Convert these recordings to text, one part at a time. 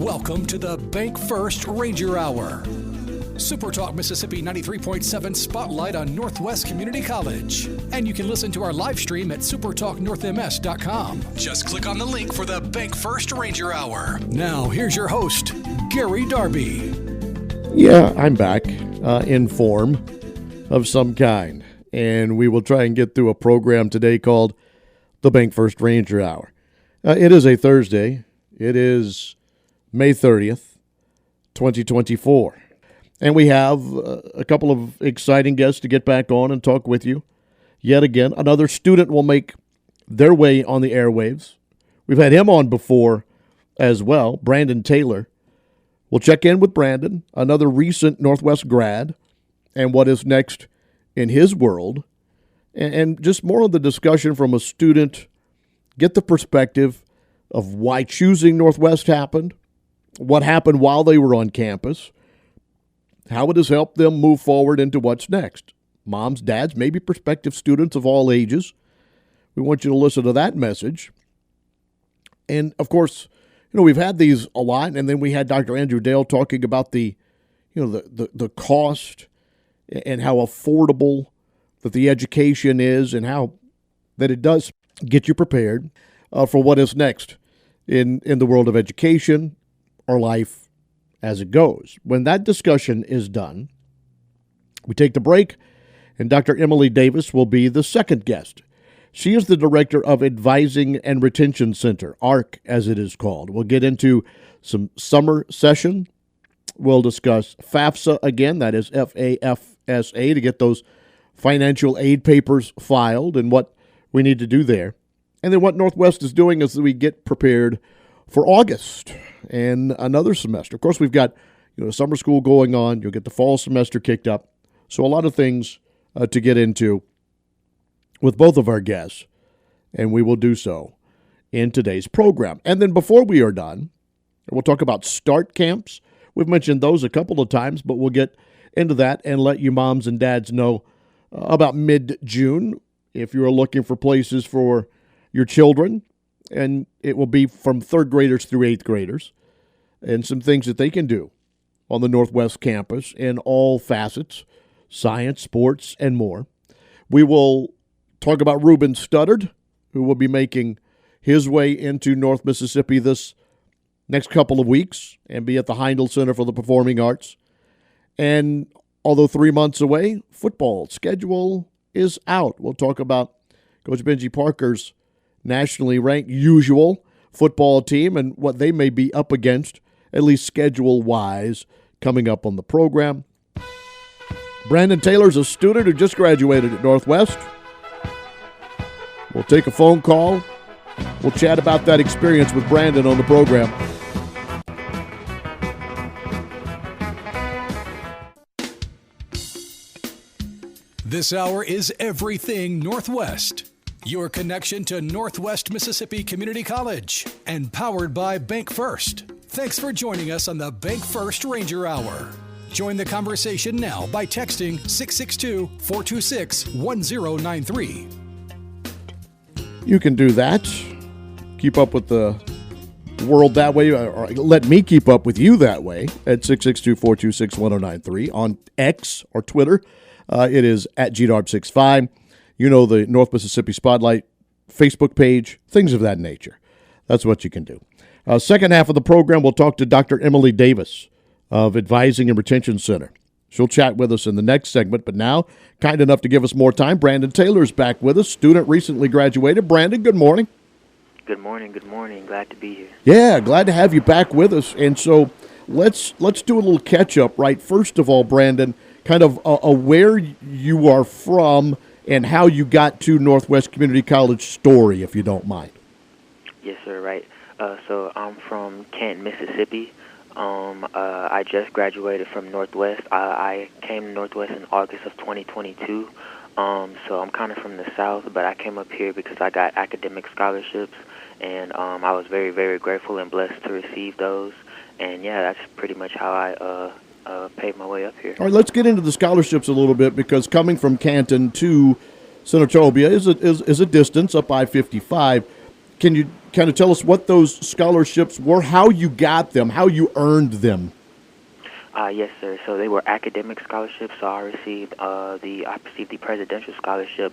Welcome to the BankFirst Ranger Hour. Super Talk Mississippi 93.7 Spotlight on Northwest Community College. And you can listen to our live stream at supertalknorthms.com. Just click on the link for the BankFirst Ranger Hour. Now, here's your host, Gary Darby. Yeah, I'm back in form of some kind. And we will try and get through a program today called the BankFirst Ranger Hour. It is a Thursday. It is May 30th, 2024. And we have a couple of exciting guests to get back on and talk with you. Yet again, another student will make their way on the airwaves. We've had him on before as well, Brandon Taylor. We'll check in with Brandon, another recent Northwest grad, and what is next in his world. And just more of the discussion from a student, get the perspective of why choosing Northwest happened, what happened while they were on campus, how it has helped them move forward into what's next. Moms, dads, maybe prospective students of all ages. We want you to listen to that message. And, of course, we've had these a lot, and then we had Dr. Andrew Dale talking about the cost and how affordable that the education is and how that it does get you prepared for what is next in the world of education or life as it goes. When that discussion is done, we take the break, and Dr. Emily Davis will be the second guest. She is the director of Advising and Retention Center, ARC as it is called. We'll get into some summer session. We'll discuss FAFSA again, that is FAFSA, to get those financial aid papers filed and what we need to do there. And then what Northwest is doing as we get prepared for August and another semester. Of course, we've got summer school going on. You'll get the fall semester kicked up. So a lot of things to get into with both of our guests, and we will do so in today's program. And then before we are done, we'll talk about start camps. We've mentioned those a couple of times, but we'll get into that and let you moms and dads know about mid-June if you're looking for places for your children. And it will be from third graders through eighth graders, and some things that they can do on the Northwest campus in all facets, science, sports, and more. We will talk about Ruben Studdard, who will be making his way into North Mississippi this next couple of weeks and be at the Heindel Center for the Performing Arts. And although 3 months away, football schedule is out. We'll talk about Coach Benji Parker's nationally ranked usual football team and what they may be up against, at least schedule-wise, coming up on the program. Brandon Taylor's a student who just graduated at Northwest. We'll take a phone call. We'll chat about that experience with Brandon on the program. This hour is everything Northwest. Your connection to Northwest Mississippi Community College and powered by BankFirst. Thanks for joining us on the BankFirst Ranger Hour. Join the conversation now by texting 662-426-1093. You can do that. Keep up with the world that way, or let me keep up with you that way at 662-426-1093 on X or Twitter. It is at GDARB65. The North Mississippi Spotlight Facebook page, things of that nature. That's what you can do. Second half of the program, we'll talk to Dr. Emily Davis of Advising and Retention Center. She'll chat with us in the next segment, but now, kind enough to give us more time, Brandon Taylor is back with us. Student recently graduated. Brandon, good morning. Good morning. Glad to be here. Yeah, glad to have you back with us. And so let's do a little catch-up, right? First of all, Brandon, kind of where you are from and how you got to Northwest Community College story, if you don't mind. Yes, sir, right. So I'm from Canton, Mississippi. I just graduated from Northwest. I came to Northwest in August of 2022. So I'm kind of from the South, but I came up here because I got academic scholarships, and I was very, very grateful and blessed to receive those. And, yeah, that's pretty much how I paid my way up here. All right, let's get into the scholarships a little bit, because coming from Canton to Senatobia is a distance up I-55. Can you kind of tell us what those scholarships were, how you got them, how you earned them? Yes, sir. So they were academic scholarships. So I received the presidential scholarship,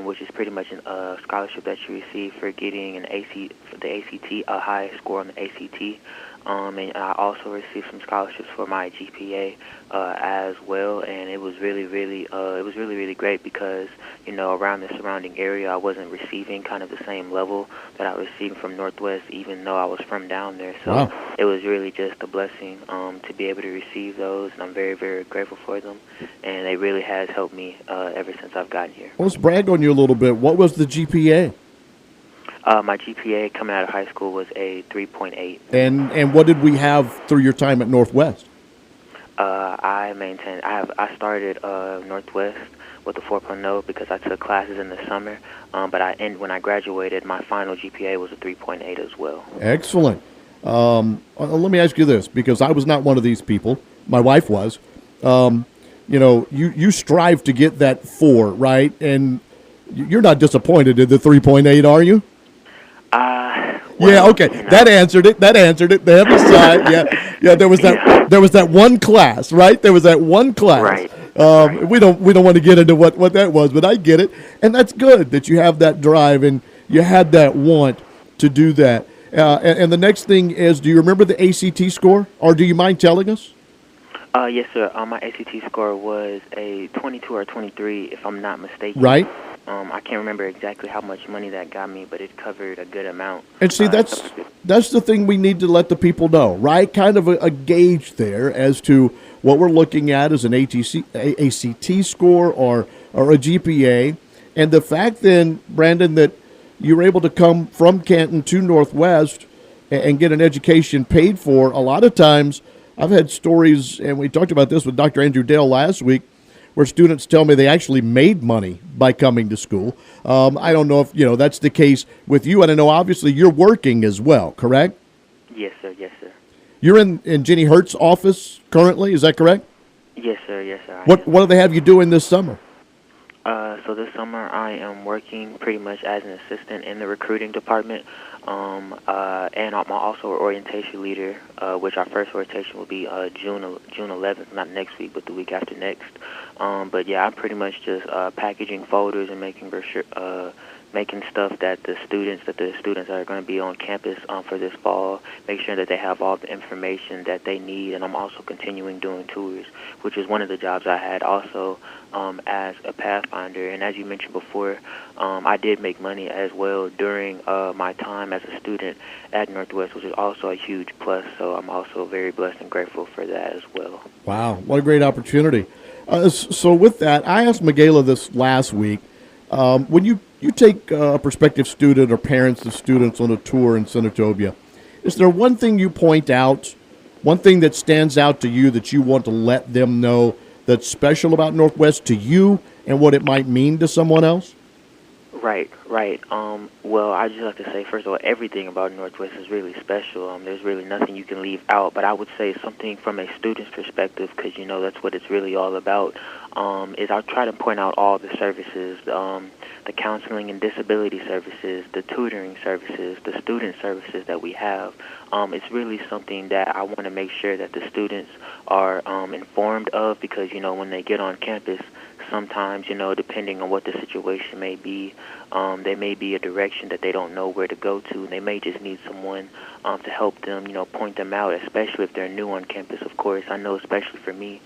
which is pretty much a scholarship that you receive for getting the ACT, a high score on the ACT. And I also received some scholarships for my GPA as well, and it was really great because around the surrounding area I wasn't receiving kind of the same level that I was receiving from Northwest, even though I was from down there. So Wow. It was really just a blessing to be able to receive those, and I'm very, very grateful for them. And they really has helped me ever since I've gotten here. Well, let's brag on you a little bit. What was the GPA? My GPA coming out of high school was a 3.8. And what did we have through your time at Northwest? I started Northwest with a 4.0 because I took classes in the summer. But when I graduated, my final GPA was a 3.8 as well. Excellent. Let me ask you this, because I was not one of these people. My wife was. You strive to get that 4, right? And you're not disappointed in the 3.8, are you? Well, okay. That answered it. The other side, yeah. There was that one class, right? There was that one class. Right. We don't want to get into what that was, but I get it, and that's good that you have that drive and you had that want to do that. And the next thing is, do you remember the ACT score, or do you mind telling us? Yes, sir. My ACT score was a 22 or 23, if I'm not mistaken. Right. I can't remember exactly how much money that got me, but it covered a good amount. And see, that's the thing we need to let the people know, right? Kind of a gauge there as to what we're looking at as an ACT score or a GPA. And the fact then, Brandon, that you were able to come from Canton to Northwest and get an education paid for, a lot of times I've had stories, and we talked about this with Dr. Andrew Dale last week, where students tell me they actually made money by coming to school. I don't know if that's the case with you, and I know obviously you're working as well, correct? Yes, sir. Yes, sir. You're in Jenny Hurt's office currently, is that correct? Yes, sir. Yes, sir. What do they have you doing this summer? So this summer I am working pretty much as an assistant in the recruiting department, and I'm also an orientation leader, which our first orientation will be June 11th, not next week, but the week after next. But yeah, I'm pretty much just packaging folders and making stuff that the students that are going to be on campus for this fall, make sure that they have all the information that they need. And I'm also continuing doing tours, which is one of the jobs I had also as a Pathfinder. And as you mentioned before, I did make money as well during my time as a student at Northwest, which is also a huge plus. So I'm also very blessed and grateful for that as well. Wow, what a great opportunity. So with that, I asked Michaela this last week. When you take a prospective student or parents of students on a tour in Senatobia, is there one thing you point out, one thing that stands out to you that you want to let them know that's special about Northwest to you and what it might mean to someone else? Right. Well, I just have to say, first of all, everything about Northwest is really special. There's really nothing you can leave out. But I would say something from a student's perspective, because that's what it's really all about. Is I'll try to point out all the services, the counseling and disability services, the tutoring services, the student services that we have. It's really something that I want to make sure that the students are informed of, because when they get on campus, sometimes, depending on what the situation may be, there may be a direction that they don't know where to go to, and they may just need someone to help them, point them out, especially if they're new on campus, of course. I know especially for me,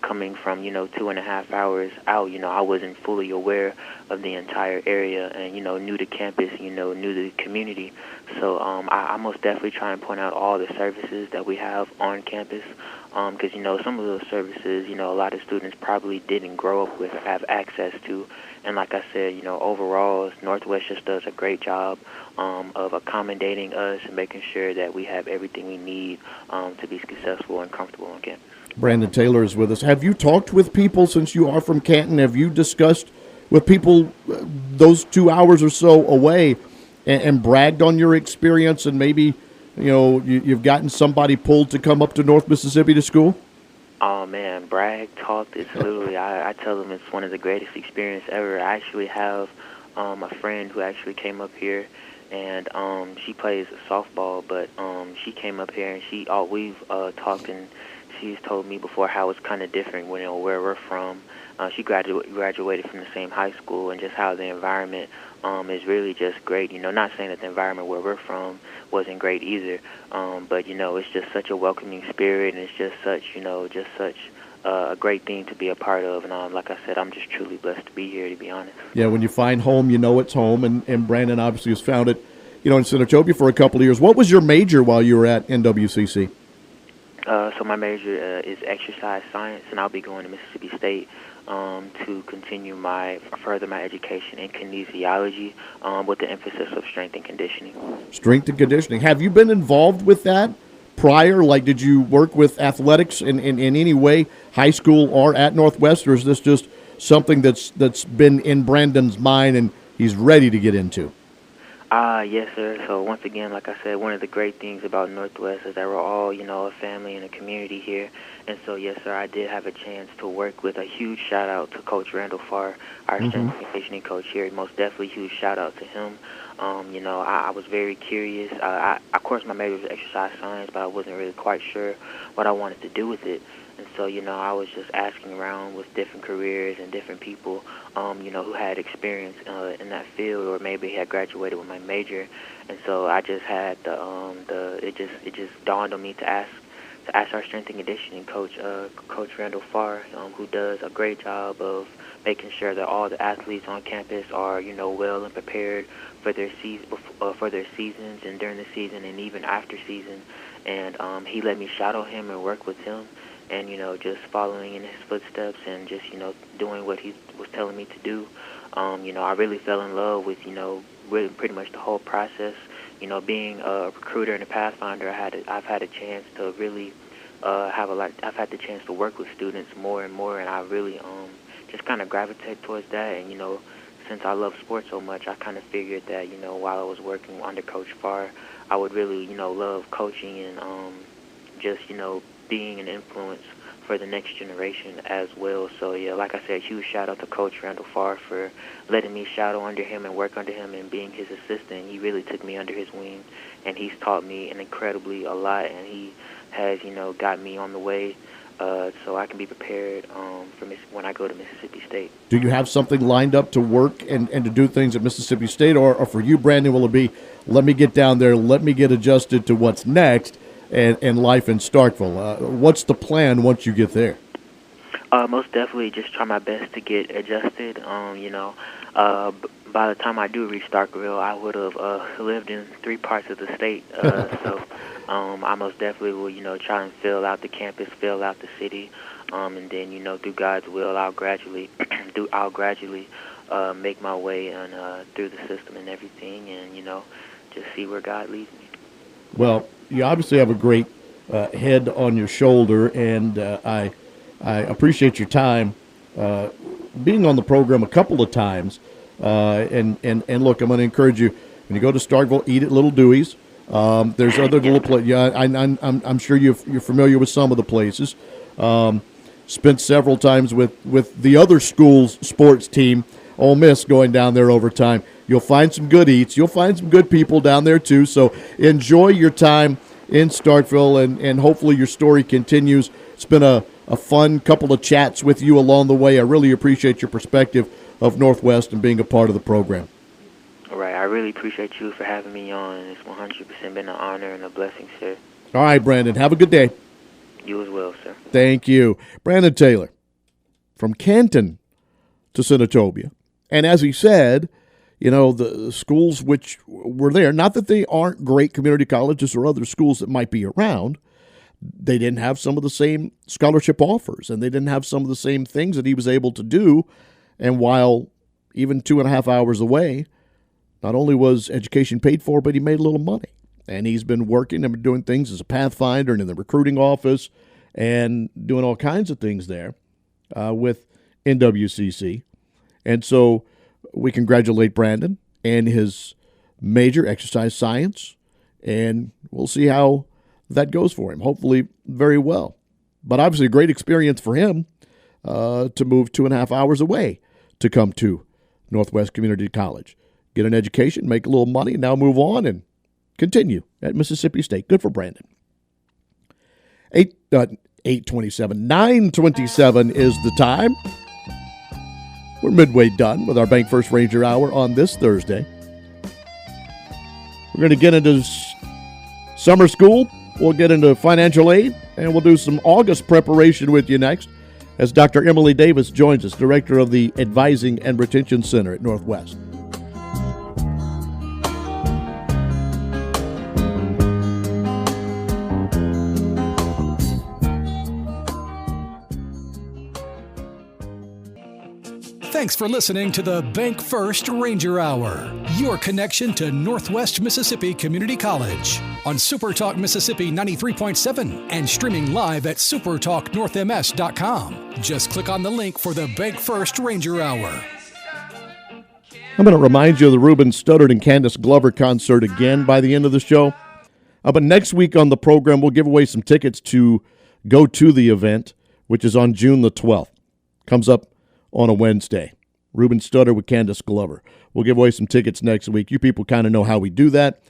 coming from, 2.5 hours out, I wasn't fully aware of the entire area and, new to campus, new to the community. So I most definitely try and point out all the services that we have on campus, because, some of those services, a lot of students probably didn't grow up with or have access to. And like I said, overall, Northwest just does a great job of accommodating us and making sure that we have everything we need to be successful and comfortable on campus. Brandon Taylor is with us. Have you talked with people since you are from Canton? Have you discussed with people those 2 hours or so away and bragged on your experience, and maybe you've gotten somebody pulled to come up to North Mississippi to school? Oh, man, brag, talk, it's literally, I tell them it's one of the greatest experiences ever. I actually have a friend who actually came up here, and she plays softball. But she came up here, and we've talked, and she's told me before how it's kind of different when where we're from. She graduated from the same high school, and just how the environment is really just great. Not saying that the environment where we're from wasn't great either, but it's just such a welcoming spirit, and it's just such a great thing to be a part of. And like I said, I'm just truly blessed to be here, to be honest. Yeah, when you find home, it's home, and Brandon obviously has found it, in Senatobia for a couple of years. What was your major while you were at NWCC? So my major is exercise science, and I'll be going to Mississippi State to continue further my education in kinesiology with the emphasis of strength and conditioning. Strength and conditioning. Have you been involved with that prior? Like, did you work with athletics in any way, high school or at Northwest, or is this just something that's been in Brandon's mind and he's ready to get into? Yes, sir. So once again, like I said, one of the great things about Northwest is that we're all, a family and a community here. And so, yes, sir, I did have a chance to work with. A huge shout-out to Coach Randall Farr, our strength and conditioning coach here. Most definitely huge shout-out to him. I was very curious. Of course, my major was exercise science, but I wasn't really quite sure what I wanted to do with it. And so, I was just asking around with different careers and different people, who had experience in that field, or maybe had graduated with my major. And so I just had it just dawned on me to ask our strength and conditioning coach, Coach Randall Farr, who does a great job of making sure that all the athletes on campus are, well and prepared for their seasons, and during the season and even after season. And he let me shadow him and work with him, and just following in his footsteps, and just doing what he was telling me to do. I really fell in love with really pretty much the whole process. Being a recruiter and a pathfinder, I've had a chance to really I've had the chance to work with students more and more, and I really just kind of gravitate towards that. And since I love sports so much, I kind of figured that while I was working under Coach Farr, I would really love coaching and just being an influence for the next generation as well. So yeah, like I said, huge shout out to Coach Randall Farr for letting me shadow under him and work under him and being his assistant. He really took me under his wing, and he's taught me an incredibly a lot, and he has got me on the way so I can be prepared for when I go to Mississippi State. Do you have something lined up to work and to do things at Mississippi State, or for you, Brandon, will it be let me get down there, let me get adjusted to what's next, and life in Starkville? What's the plan once you get there? Most definitely just try my best to get adjusted. By the time I do reach Starkville, I would have lived in 3 parts of the state. So I most definitely will, try and fill out the campus, fill out the city, and then, through God's will, I'll gradually make my way through the system and everything, and just see where God leads me. Well, you obviously have a great head on your shoulder, and I appreciate your time being on the program a couple of times. And look, I'm going to encourage you, when you go to Starkville, eat at Little Dewey's. There's other little places. Yeah, I'm sure you're familiar with some of the places. Spent several times with the other school's sports team, Ole Miss, going down there over time. You'll find some good eats. You'll find some good people down there, too. So enjoy your time in Starkville, and hopefully your story continues. It's been a fun couple of chats with you along the way. I really appreciate your perspective of Northwest and being a part of the program. All right. I really appreciate you for having me on. It's 100% been an honor and a blessing, sir. All right, Brandon. Have a good day. You as well, sir. Thank you. Brandon Taylor from Canton to Senatobia. And as he said, the schools which were there, not that they aren't great community colleges or other schools that might be around, they didn't have some of the same scholarship offers, and they didn't have some of the same things that he was able to do. And while even 2.5 hours away, not only was education paid for, but he made a little money. And he's been working and been doing things as a pathfinder and in the recruiting office and doing all kinds of things there with NWCC. And so we congratulate Brandon and his major, exercise science, and we'll see how that goes for him. Hopefully very well. But obviously a great experience for him to move 2.5 hours away to come to Northwest Community College. get an education, make a little money, and now move on and continue at Mississippi State. Good for Brandon. 9:27 is the time. We're midway done with our BankFirst Ranger Hour on this Thursday. We're going to get into summer school. We'll get into financial aid, and we'll do some August preparation with you next as Dr. Emily Davis joins us, Director of the Advising and Retention Center at Northwest. Thanks for listening to the BankFirst Ranger Hour, your connection to Northwest Mississippi Community College on SuperTalk Mississippi 93.7 and streaming live at supertalknorthms.com. Just click on the link for the BankFirst Ranger Hour. I'm going to remind you of the Ruben Studdard and Candace Glover concert again by the end of the show. But next week on the program, we'll give away some tickets to go to the event, which is on June the 12th. Comes up on a Wednesday. Ruben Studdard with Candace Glover. We'll give away some tickets next week. You people kind of know how we do that.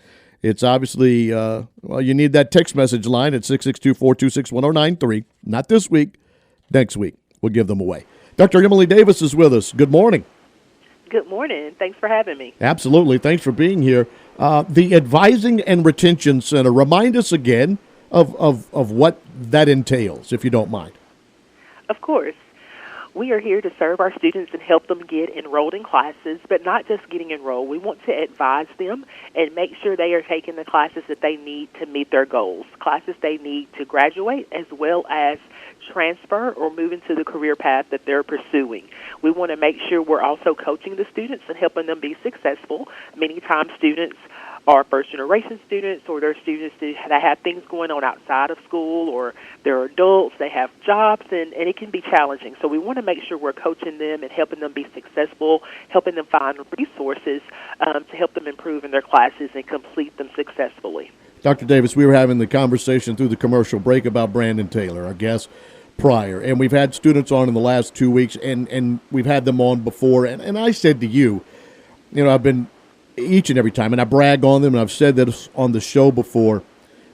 It's obviously, you need that text message line at 662-426-1093. Not this week, next week. We'll give them away. Dr. Emily Davis is with us. Good morning. Good morning. Thanks for having me. Absolutely. Thanks for being here. The Advising and Retention Center, remind us again of what that entails, if you don't mind. Of course. We are here to serve our students and help them get enrolled in classes, but not just getting enrolled. We want to advise them and make sure they are taking the classes that they need to meet their goals, classes they need to graduate as well as transfer or move into the career path that they're pursuing. We want to make sure we're also coaching the students and helping them be successful. Many times students are first-generation students, or they're students that have things going on outside of school, or they're adults, they have jobs, and it can be challenging. So we want to make sure we're coaching them and helping them be successful, helping them find resources to help them improve in their classes and complete them successfully. Dr. Davis, we were having the conversation through the commercial break about Brandon Taylor, our guest prior, and we've had students on in the last 2 weeks, and we've had them on before, and I said to you, I've been each and every time, and I brag on them, and I've said that on the show before,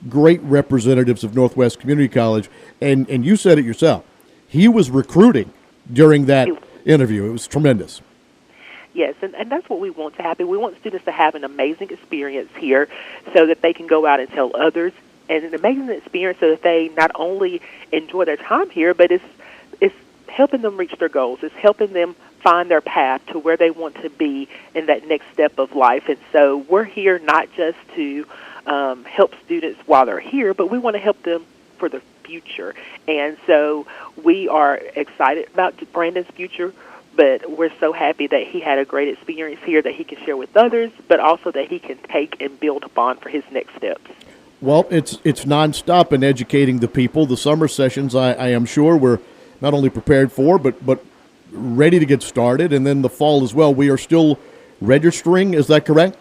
great representatives of Northwest Community College, and you said it yourself. He was recruiting during that interview. It was tremendous. Yes, and that's what we want to happen. We want students to have an amazing experience here so that they can go out and tell others, and an amazing experience so that they not only enjoy their time here, but it's helping them reach their goals. It's helping them find their path to where they want to be in that next step of life. And so we're here not just to help students while they're here, but we want to help them for the future. And so we are excited about Brandon's future, but we're so happy that he had a great experience here that he can share with others, but also that he can take and build upon for his next steps. Well, it's nonstop in educating the people. The summer sessions, I am sure, we're not only prepared for, but ready to get started, and then the fall as well. We are still registering, is that correct?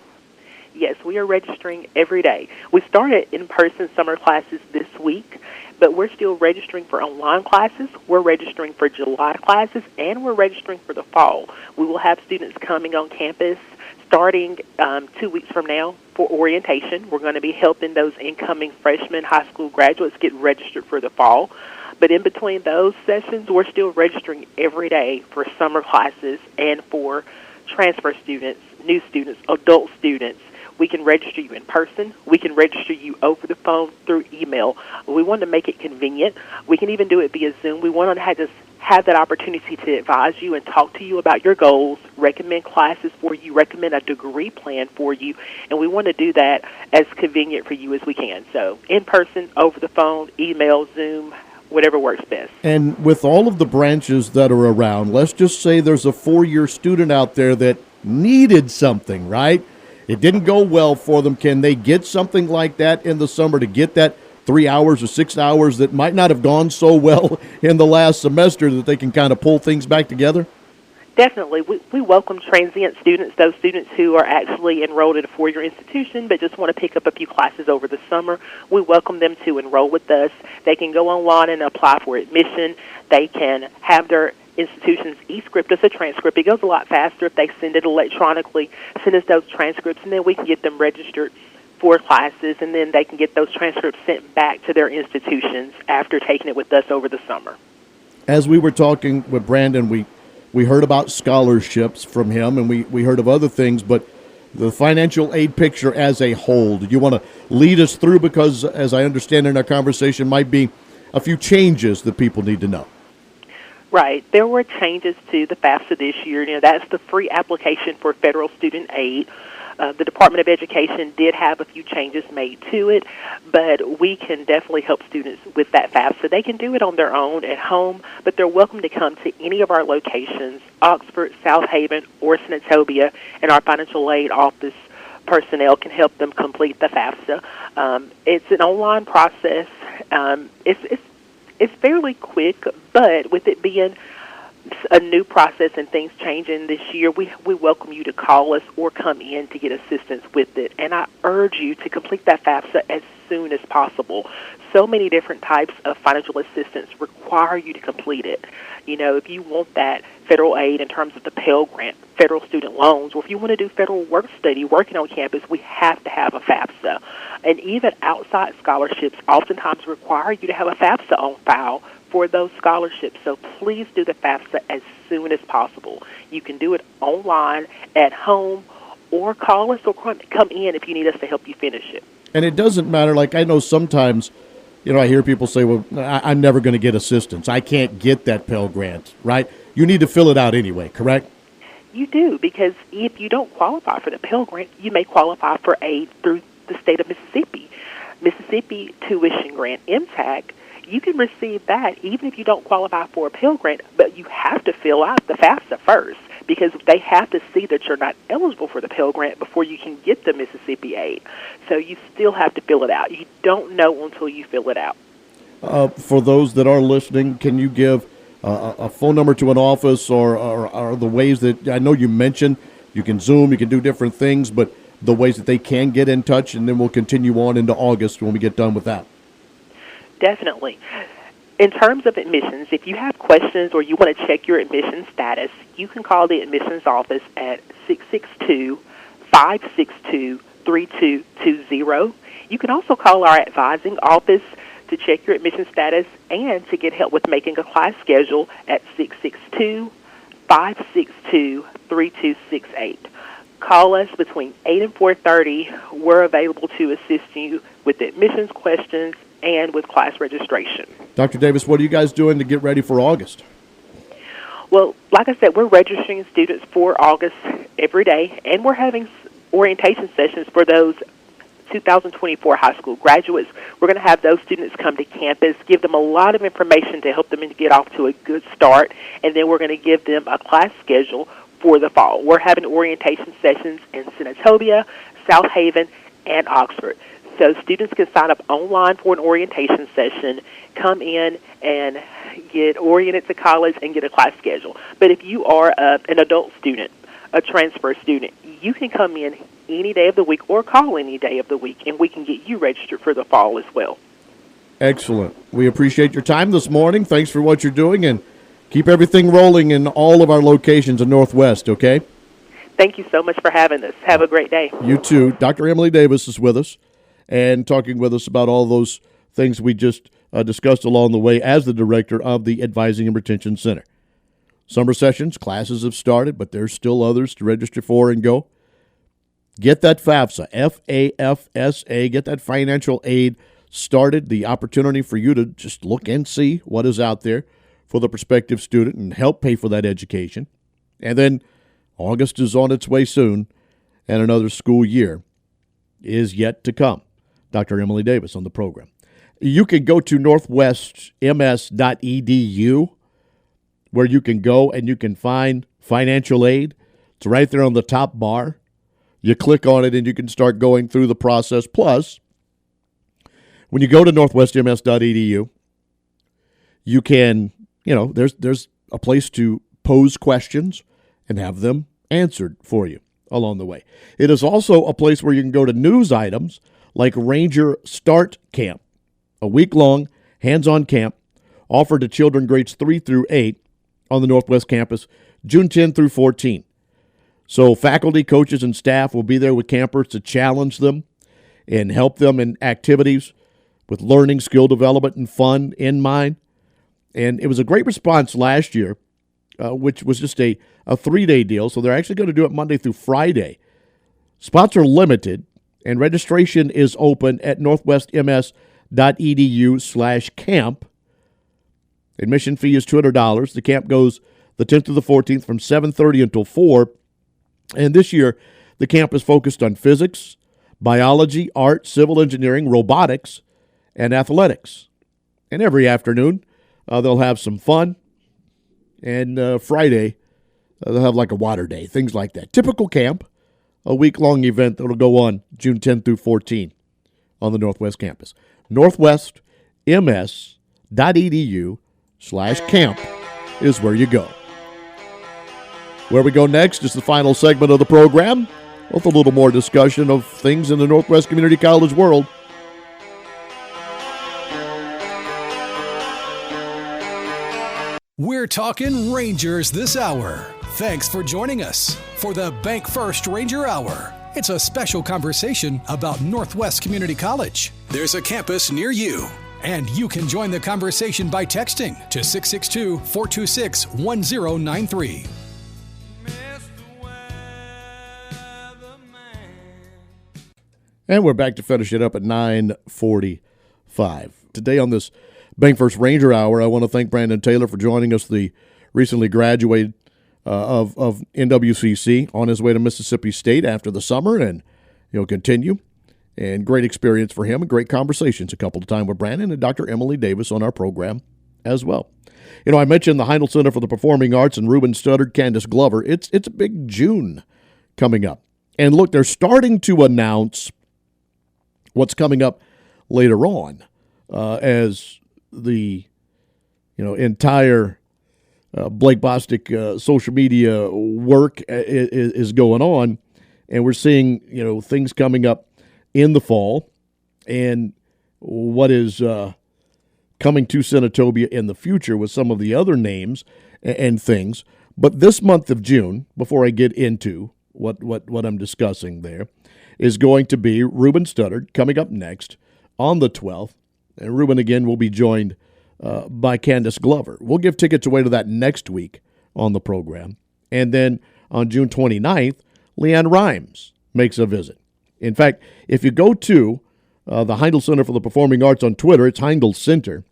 Yes, we are registering every day. We started in-person summer classes this week, but we're still registering for online classes. We're registering for July classes, and we're registering for the fall. We will have students coming on campus starting 2 weeks from now for orientation. We're going to be helping those incoming freshmen, high school graduates get registered for the fall. But in between those sessions, we're still registering every day for summer classes and for transfer students, new students, adult students. We can register you in person. We can register you over the phone through email. We want to make it convenient. We can even do it via Zoom. We want to have that opportunity to advise you and talk to you about your goals, recommend classes for you, recommend a degree plan for you, and we want to do that as convenient for you as we can. So in person, over the phone, email, Zoom, whatever works best. And with all of the branches that are around, let's just say there's a four-year student out there that needed something, right? It didn't go well for them. Can they get something like that in the summer to get that 3 hours or 6 hours that might not have gone so well in the last semester that they can kind of pull things back together? Definitely. We welcome transient students, those students who are actually enrolled at a four-year institution but just want to pick up a few classes over the summer. We welcome them to enroll with us. They can go online and apply for admission. They can have their institutions e-script us a transcript. It goes a lot faster if they send it electronically, send us those transcripts, and then we can get them registered for classes, and then they can get those transcripts sent back to their institutions after taking it with us over the summer. As we were talking with Brandon, we heard about scholarships from him, and we heard of other things, but the financial aid picture as a whole, do you want to lead us through? Because, as I understand in our conversation, might be a few changes that people need to know. Right. There were changes to the FAFSA this year. That's the free application for federal student aid. The Department of Education did have a few changes made to it, but we can definitely help students with that FAFSA. They can do it on their own at home, but they're welcome to come to any of our locations, Oxford, South Haven, or Senatobia, and our financial aid office personnel can help them complete the FAFSA. It's an online process. It's fairly quick, but with it being a new process and things changing this year, we welcome you to call us or come in to get assistance with it. And I urge you to complete that FAFSA as soon as possible. So many different types of financial assistance require you to complete it. If you want that federal aid in terms of the Pell Grant, federal student loans, or if you want to do federal work study, working on campus, we have to have a FAFSA. And even outside scholarships oftentimes require you to have a FAFSA on file for those scholarships. So please do the FAFSA as soon as possible. You can do it online, at home, or call us or come in if you need us to help you finish it. And it doesn't matter. Like, I know sometimes, I hear people say, well, I'm never going to get assistance. I can't get that Pell Grant, right? You need to fill it out anyway, correct? You do, because if you don't qualify for the Pell Grant, you may qualify for aid through the state of Mississippi. Mississippi Tuition Grant, MTAG, you can receive that even if you don't qualify for a Pell Grant, but you have to fill out the FAFSA first because they have to see that you're not eligible for the Pell Grant before you can get the Mississippi aid. So you still have to fill it out. You don't know until you fill it out. For those that are listening, can you give a phone number to an office or the ways that, I know you mentioned you can Zoom, you can do different things, but the ways that they can get in touch, and then we'll continue on into August when we get done with that. Definitely. In terms of admissions, if you have questions or you want to check your admission status, you can call the admissions office at 662-562-3220. You can also call our advising office to check your admission status and to get help with making a class schedule at 662-562-3268. Call us between 8 and 4:30. We're available to assist you with admissions questions and with class registration. Dr. Davis, what are you guys doing to get ready for August? Well, like I said, we're registering students for August every day, and we're having orientation sessions for those 2024 high school graduates. We're going to have those students come to campus, give them a lot of information to help them to get off to a good start, and then we're going to give them a class schedule for the fall. We're having orientation sessions in Senatobia, South Haven, and Oxford. So students can sign up online for an orientation session, come in and get oriented to college and get a class schedule. But if you are an adult student, a transfer student, you can come in any day of the week or call any day of the week, and we can get you registered for the fall as well. Excellent. We appreciate your time this morning. Thanks for what you're doing, and keep everything rolling in all of our locations in Northwest, okay? Thank you so much for having us. Have a great day. You too. Dr. Emily Davis is with us and talking with us about all those things we just discussed along the way as the director of the Advising and Retention Center. Summer sessions, classes have started, but there's still others to register for and go. Get that FAFSA, F-A-F-S-A, get that financial aid started, the opportunity for you to just look and see what is out there for the prospective student and help pay for that education. And then August is on its way soon, and another school year is yet to come. Dr. Emily Davis on the program. You can go to northwestms.edu where you can go and you can find financial aid. It's right there on the top bar. You click on it and you can start going through the process. Plus, when you go to northwestms.edu, you can, there's a place to pose questions and have them answered for you along the way. It is also a place where you can go to news items like Ranger Start Camp, a week-long hands-on camp offered to children grades 3 through 8 on the Northwest campus, June 10 through 14. So faculty, coaches, and staff will be there with campers to challenge them and help them in activities with learning, skill development, and fun in mind. And it was a great response last year, which was just a 3-day deal. So they're actually going to do it Monday through Friday. Spots are limited, and registration is open at northwestms.edu/camp. Admission fee is $200. The camp goes the 10th to the 14th from 7:30 until 4. And this year, the camp is focused on physics, biology, art, civil engineering, robotics, and athletics. And every afternoon, they'll have some fun. And Friday, they'll have like a water day, things like that. Typical camp, a week-long event that will go on June 10 through 14 on the Northwest campus. northwestms.edu/camp is where you go. Where we go next is the final segment of the program with a little more discussion of things in the Northwest Community College world. We're talking Rangers this hour. Thanks for joining us for the BankFirst Ranger Hour. It's a special conversation about Northwest Community College. There's a campus near you, and you can join the conversation by texting to 662-426-1093. And we're back to finish it up at 9:45. Today on this BankFirst Ranger Hour, I want to thank Brandon Taylor for joining us, the recently graduated of NWCC, on his way to Mississippi State after the summer, and he'll continue. And great experience for him and great conversations a couple of times with Brandon and Dr. Emily Davis on our program as well. You know, I mentioned the Heindel Center for the Performing Arts and Ruben Studdard, Candace Glover. It's a big June coming up. And look, they're starting to announce what's coming up later on as the entire Blake Bostic social media work is going on, and we're seeing things coming up in the fall and what is coming to Senatobia in the future with some of the other names and things. But this month of June, before I get into what I'm discussing there, is going to be Ruben Studdard coming up next on the 12th. And Ruben, again, will be joined by Candace Glover. We'll give tickets away to that next week on the program. And then on June 29th, Leanne Rhymes makes a visit. In fact, if you go to the Heindel Center for the Performing Arts on Twitter, it's Heindel Center,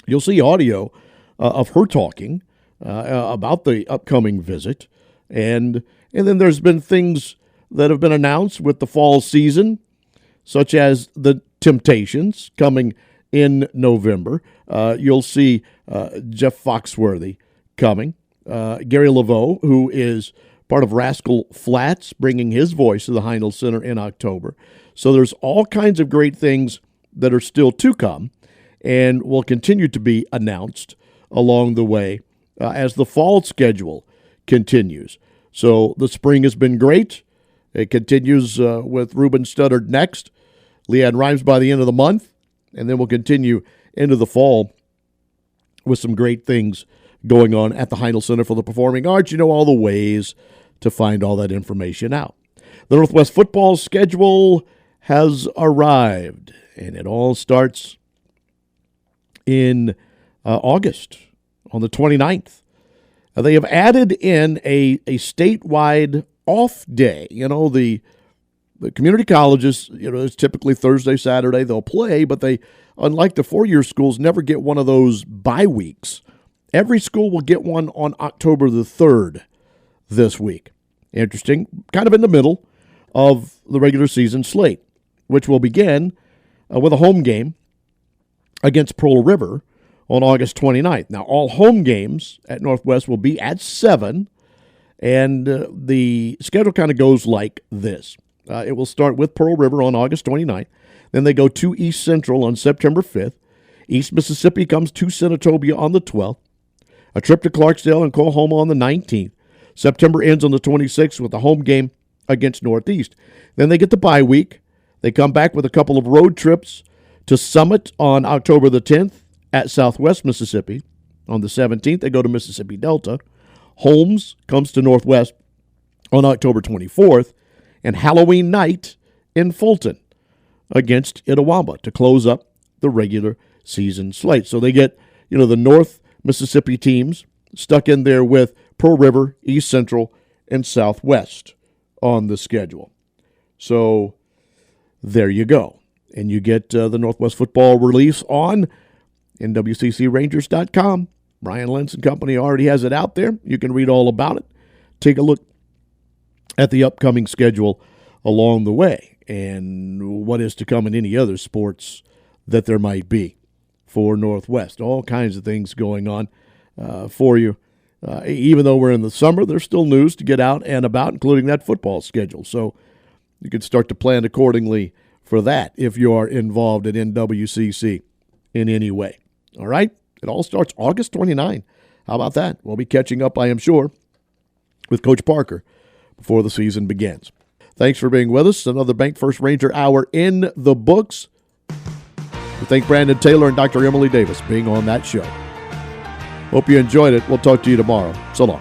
you'll see audio of her talking about the upcoming visit. And then there's been things that have been announced with the fall season, such as the Temptations coming in November. You'll see Jeff Foxworthy coming. Gary Laveau, who is part of Rascal Flatts, bringing his voice to the Heindel Center in October. So there's all kinds of great things that are still to come and will continue to be announced along the way as the fall schedule continues. So the spring has been great. It continues with Ruben Studdard next, Leanne Rhymes by the end of the month, and then we'll continue into the fall with some great things going on at the Heindel Center for the Performing Arts. You know all the ways to find all that information out. The Northwest football schedule has arrived, and it all starts in August on the 29th. They have added in a statewide off day. The community colleges, it's typically Thursday, Saturday they'll play, but they, unlike the four-year schools, never get one of those bye weeks. Every school will get one on October the 3rd this week. Interesting, kind of in the middle of the regular season slate, which will begin with a home game against Pearl River on August 29th. Now, all home games at Northwest will be at 7, and the schedule kind of goes like this. It will start with Pearl River on August 29th. Then they go to East Central on September 5th. East Mississippi comes to Senatobia on the 12th. A trip to Clarksdale and Coahoma on the 19th. September ends on the 26th with a home game against Northeast. Then they get the bye week. They come back with a couple of road trips to Summit on October the 10th, at Southwest Mississippi on the 17th. They go to Mississippi Delta. Holmes comes to Northwest on October 24th. And Halloween night in Fulton against Itawamba to close up the regular season slate. So they get, the North Mississippi teams stuck in there with Pearl River, East Central, and Southwest on the schedule. So there you go. And you get the Northwest football release on NWCCRangers.com. Brian Lentz and company already has it out there. You can read all about it. Take a look at the upcoming schedule along the way and what is to come in any other sports that there might be for Northwest. All kinds of things going on for you. Even though we're in the summer, there's still news to get out and about, including that football schedule. So you can start to plan accordingly for that if you are involved at NWCC in any way. All right? It all starts August 29. How about that? We'll be catching up, I am sure, with Coach Parker before the season begins. Thanks for being with us. Another BankFirst Ranger Hour in the books. We thank Brandon Taylor and Dr. Emily Davis being on that show. Hope you enjoyed it. We'll talk to you tomorrow. So long.